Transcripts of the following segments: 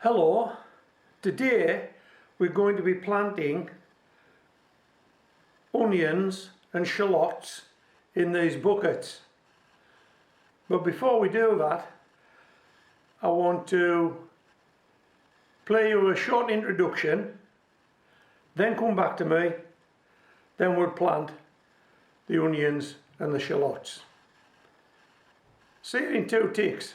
Hello, today we're going to be planting onions and shallots in these buckets. But before we do that, I want to play you a short introduction, then come back to me, then we'll plant the onions and the shallots. See you in 2 ticks.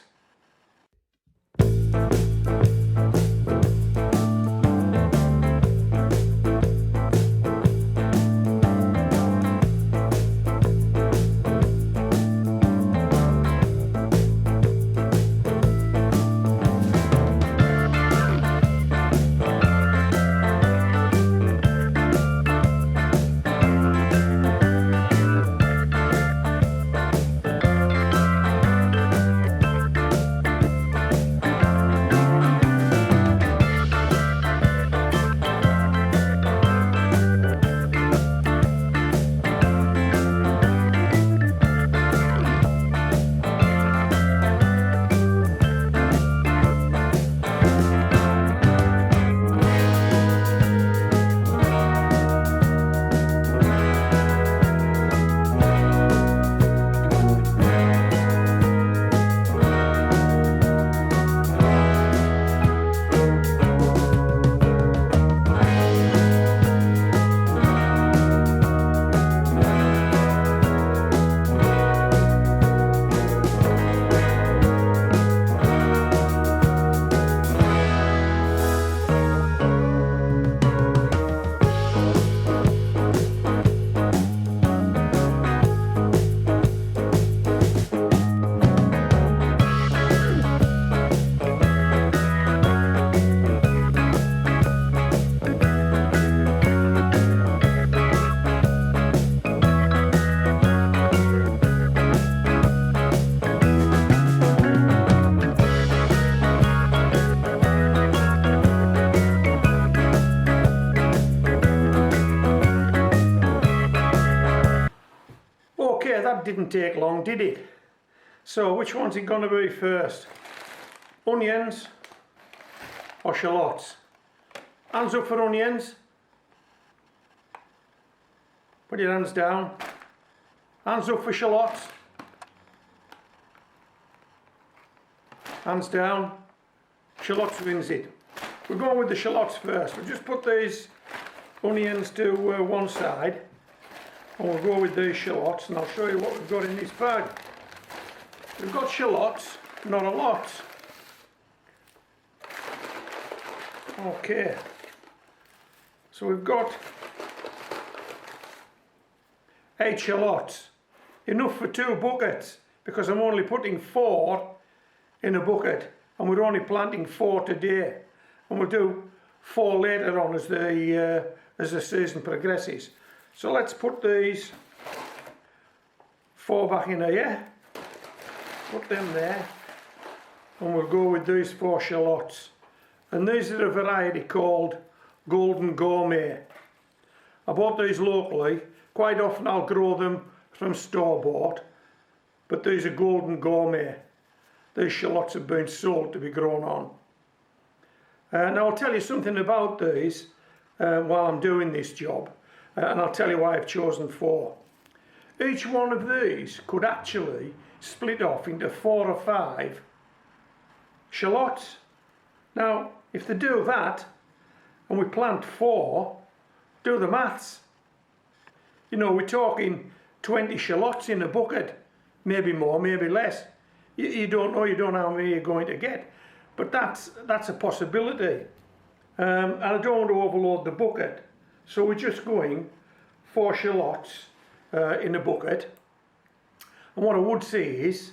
Okay, that didn't take long, did it? So which one's it going to be first? Onions or shallots? Hands up for onions. Put your hands down. Hands up for shallots. Hands down. Shallots wins it. We're going with the shallots first. We'll just put these onions to one side. And we'll go with these shallots, and I'll show you what we've got in this bag. We've got shallots, not a lot. Okay, so we've got 8 shallots, enough for 2 buckets, because I'm only putting 4 in a bucket, and we're only planting 4 today, and we'll do 4 later on as the season progresses. So let's put these 4 back in here, put them there, and we'll go with these 4 shallots. And these are a variety called Golden Gourmet. I bought these locally. Quite often I'll grow them from store-bought, but these are Golden Gourmet. These shallots have been sold to be grown on. And I'll tell you something about these while I'm doing this job. And I'll tell you why I've chosen 4. Each one of these could actually split off into 4 or 5 shallots. Now, if they do that, and we plant 4, do the maths. You know, we're talking 20 shallots in a bucket, maybe more, maybe less. You don't know how many you're going to get, but that's a possibility. And I don't want to overload the bucket. So we're just going 4 shallots in a bucket. And what I would say is,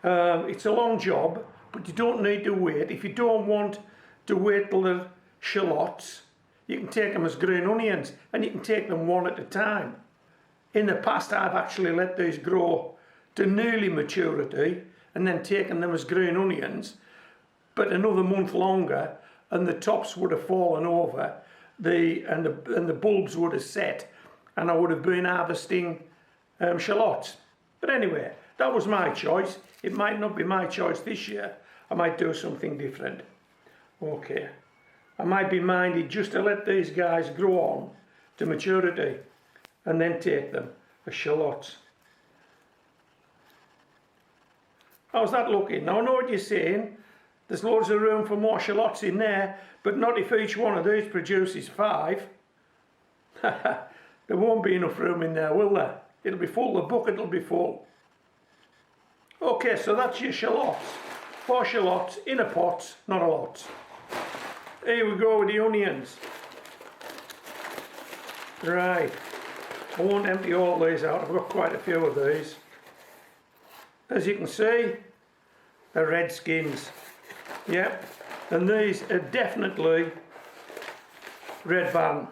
it's a long job, but you don't need to wait. If you don't want to wait till the shallots, you can take them as green onions, and you can take them one at a time. In the past, I've actually let these grow to nearly maturity, and then taken them as green onions, but another month longer, and the tops would have fallen over. And the bulbs would have set, and I would have been harvesting shallots. But anyway, that was my choice. It might not be my choice this year. I might do something different. Okay, I might be minded just to let these guys grow on to maturity and then take them as shallots. How's that looking? Now I know what you're saying, there's loads of room for more shallots in there, but not if each one of these produces 5. There won't be enough room in there, will there? It'll be full, the bucket will be full. Okay, so that's your shallots. 4 shallots in a pot, not a lot. Here we go with the onions. Right, I won't empty all these out, I've got quite a few of these. As you can see, they're red skins. Yep, and these are definitely red barn,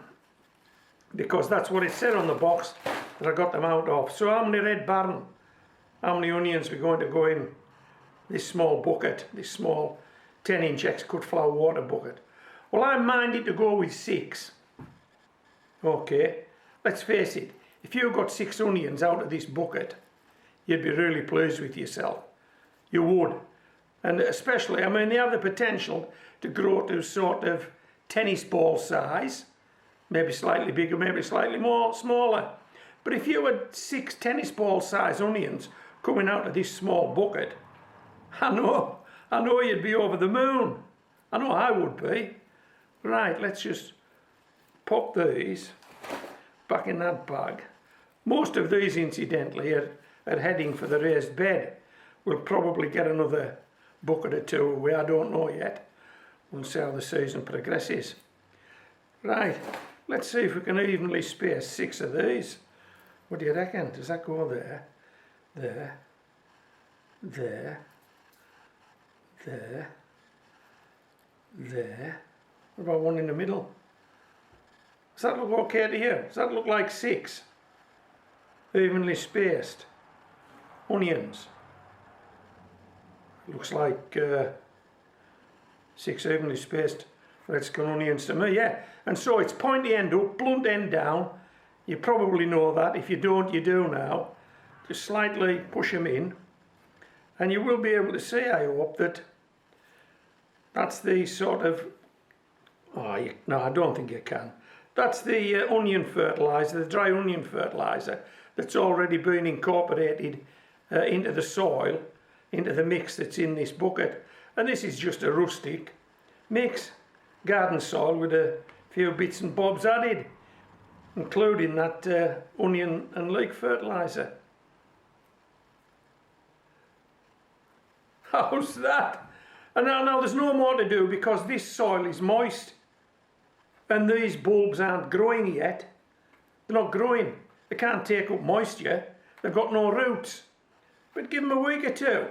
because that's what it said on the box that I got them out of. So how many red barn, how many onions we're going to go in this small bucket, this small 10-inch ex-cut flower water bucket? Well, I'm minded to go with 6. Okay, let's face it, if you got 6 onions out of this bucket, you'd be really pleased with yourself. You would. And especially, I mean, they have the potential to grow to sort of tennis ball size, maybe slightly bigger, maybe slightly more smaller. But if you had 6 tennis ball size onions coming out of this small bucket, I know you'd be over the moon. I know I would be. Right, let's just pop these back in that bag. Most of these, incidentally, are heading for the raised bed. We'll probably get another bucket or 2 away, I don't know yet. We'll see how the season progresses. Right, let's see if we can evenly space 6 of these. What do you reckon? Does that go there? There. There. There. There. What about one in the middle? Does that look okay to you? Does that look like 6? Evenly spaced onions. Looks like 6 evenly spaced red skin onions to me, yeah. And so it's pointy end up, blunt end down. You probably know that. If you don't, you do now. Just slightly push them in, and you will be able to see, I hope, that that's the sort of, no, I don't think you can. That's the onion fertiliser, the dry onion fertiliser that's already been incorporated into the soil, into the mix that's in this bucket. And this is just a rustic mix, garden soil with a few bits and bobs added, including that onion and leek fertiliser. How's that? And now there's no more to do, because this soil is moist and these bulbs aren't growing yet. They're not growing. They can't take up moisture. They've got no roots. But give them a week or 2.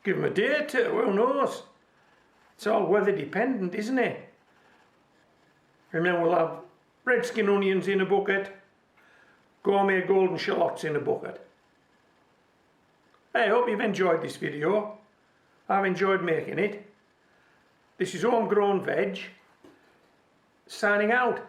Give them a day or 2, who knows? It's all weather dependent, isn't it? And then we'll have red skin onions in a bucket, gourmet golden shallots in a bucket. Hey, I hope you've enjoyed this video. I've enjoyed making it. This is Homegrown Veg, signing out.